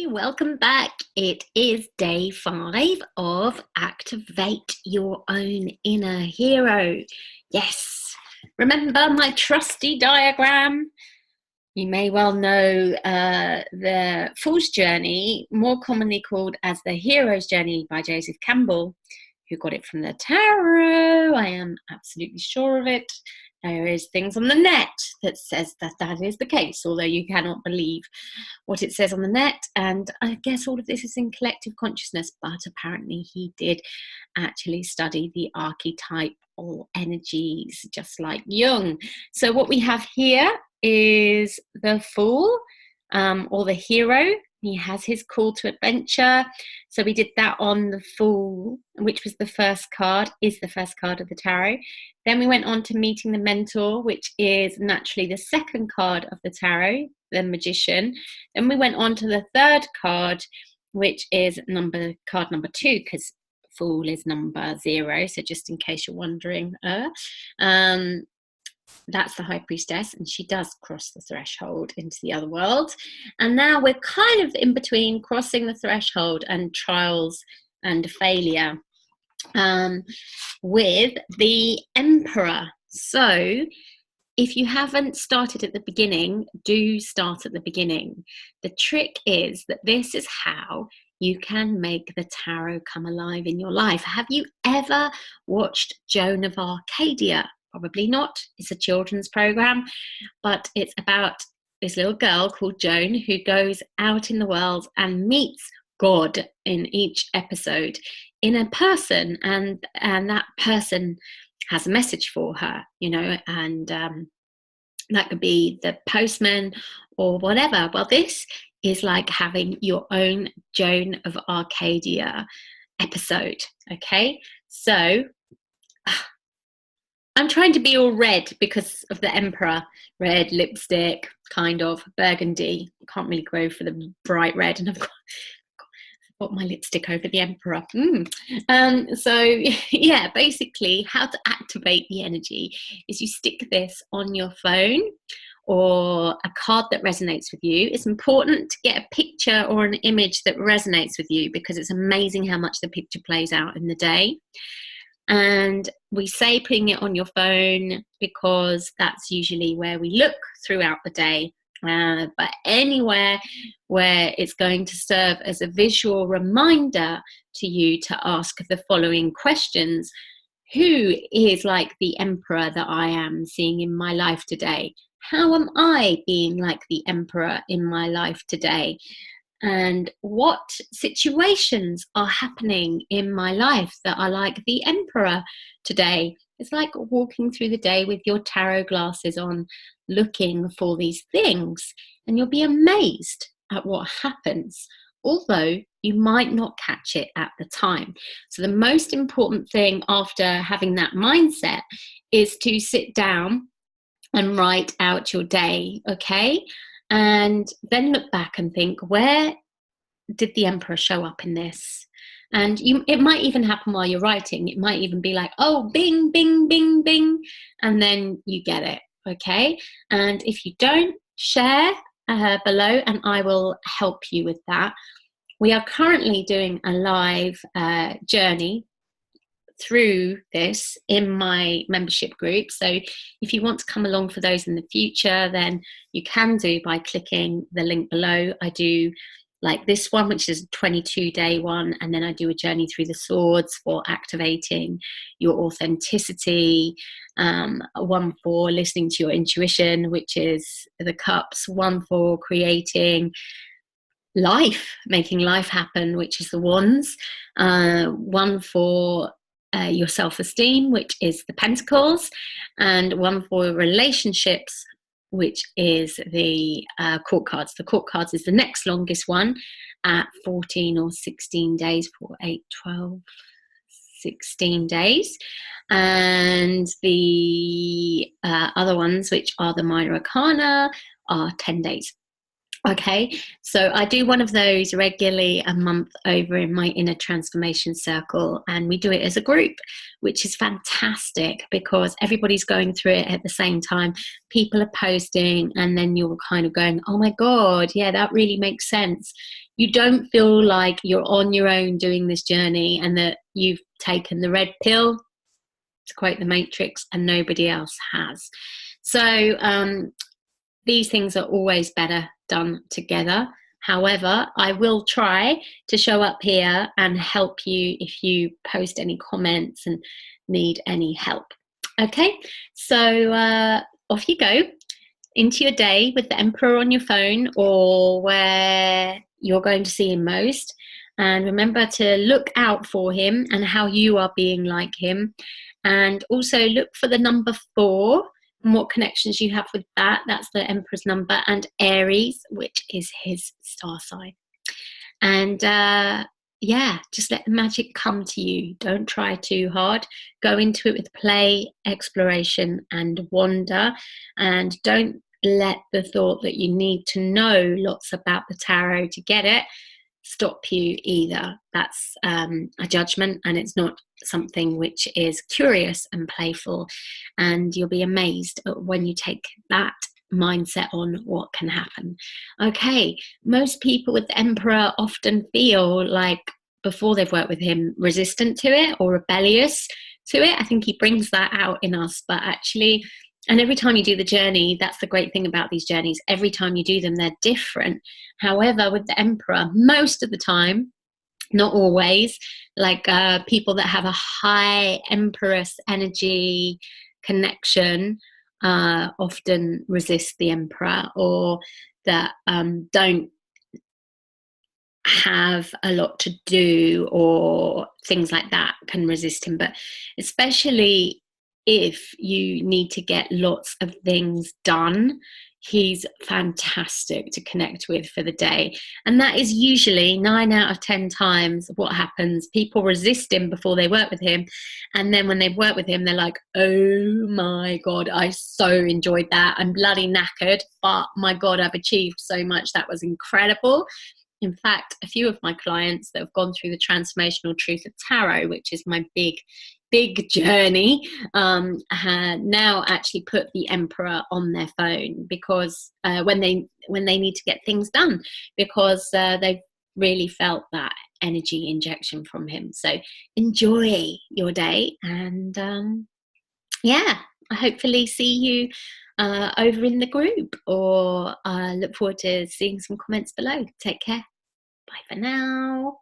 welcome back. It is day 5 of Activate Your Own Inner Hero. Yes, remember my trusty diagram? You may well know the Fool's Journey, more commonly called as the Hero's Journey by Joseph Campbell, who got it from the tarot. I am absolutely sure of it. There is things on the net that says that that is the case, although you cannot believe what it says on the net. And I guess all of this is in collective consciousness, but apparently he did actually study the archetype or energies, just like Jung. So what we have here is the Fool, or the hero. He has his call to adventure. So we did that on the Fool, which was the first card, is the first card of the tarot. Then we went on to meeting the mentor, which is naturally the second card of the tarot, the Magician. Then we went on to the third card, which is card number 2, because Fool is number 0. So just in case you're wondering, that's the High Priestess, and she does cross the threshold into the other world. And now we're kind of in between crossing the threshold and trials and failure, with the Emperor. So if you haven't started at the beginning, do start at the beginning. The trick is that this is how you can make the tarot come alive in your life. Have you ever watched Joan of Arcadia? Probably not. It's a children's program, but it's about this little girl called Joan who goes out in the world and meets God in each episode in a person, and that person has a message for her, and that could be the postman or whatever. Well, this is like having your own Joan of Arcadia episode. Okay, so I'm trying to be all red because of the Emperor. Red lipstick, kind of burgundy. Can't really go for the bright red, and I've got my lipstick over the Emperor. So yeah, basically how to activate the energy is you stick this on your phone or a card that resonates with you. It's important to get a picture or an image that resonates with you, because it's amazing how much the picture plays out in the day. And we say putting it on your phone because that's usually where we look throughout the day. But anywhere where it's going to serve as a visual reminder to you to ask the following questions. Who is like the Emperor that I am seeing in my life today? How am I being like the Emperor in my life today? And what situations are happening in my life that are like the Emperor today? It's like walking through the day with your tarot glasses on, looking for these things, and you'll be amazed at what happens, although you might not catch it at the time. So the most important thing after having that mindset is to sit down and write out your day, okay? And then look back and think, where did the Emperor show up in this? And it might even happen while you're writing. It might even be like, oh, bing, bing, bing, bing. And then you get it, okay? And if you don't, share below and I will help you with that. We are currently doing a live journey through this in my membership group. So if you want to come along for those in the future, then you can do by clicking the link below. I do like this one, which is a 22-day one, and then I do a journey through the swords for activating your authenticity, one for listening to your intuition, which is the cups, one for creating life, making life happen, which is the wands, one for your self-esteem, which is the pentacles, and one for relationships, which is the court cards. The court cards is the next longest one at 14 or 16 days, 4, 8, 12, 16 days. And the other ones, which are the minor arcana, are 10 days. Okay, so I do one of those regularly a month over in my inner transformation circle, and we do it as a group, which is fantastic because everybody's going through it at the same time. People are posting, and then you're kind of going, oh my God, yeah, that really makes sense. you don't feel like you're on your own doing this journey and that you've taken the red pill, to quote the Matrix, and nobody else has. So these things are always better done together. However, I will try to show up here and help you if you post any comments and need any help. Okay, so off you go into your day with the Emperor on your phone or where you're going to see him most. And remember to look out for him and how you are being like him. And also look for the number 4 and what connections you have with that. That's the Emperor's number. And Aries, which is his star sign. And yeah, just let the magic come to you. Don't try too hard. Go into it with play, exploration, and wonder. And don't let the thought that you need to know lots about the tarot to get it stop you either. That's a judgment, and it's not something which is curious and playful. And you'll be amazed when you take that mindset on what can happen. Okay, most people with the Emperor often feel like, before they've worked with him, resistant to it or rebellious to it. I think he brings that out in us, but actually, and every time you do the journey, that's the great thing about these journeys, every time you do them, they're different. However, with the Emperor, most of the time, not always, like people that have a high Empress energy connection often resist the Emperor, or that don't have a lot to do or things like that can resist him. But especially if you need to get lots of things done, he's fantastic to connect with for the day. And that is usually 9 out of 10 times what happens. People resist him before they work with him, and then when they've worked with him, they're like, oh my God, I so enjoyed that. I'm bloody knackered, but my God, I've achieved so much. That was incredible. In fact, a few of my clients that have gone through the Transformational Truth of Tarot, which is my big journey, now actually put the Emperor on their phone, because when they need to get things done, because they've really felt that energy injection from him. So enjoy your day, and yeah, I hopefully see you over in the group, or look forward to seeing some comments below. Take care. Bye for now.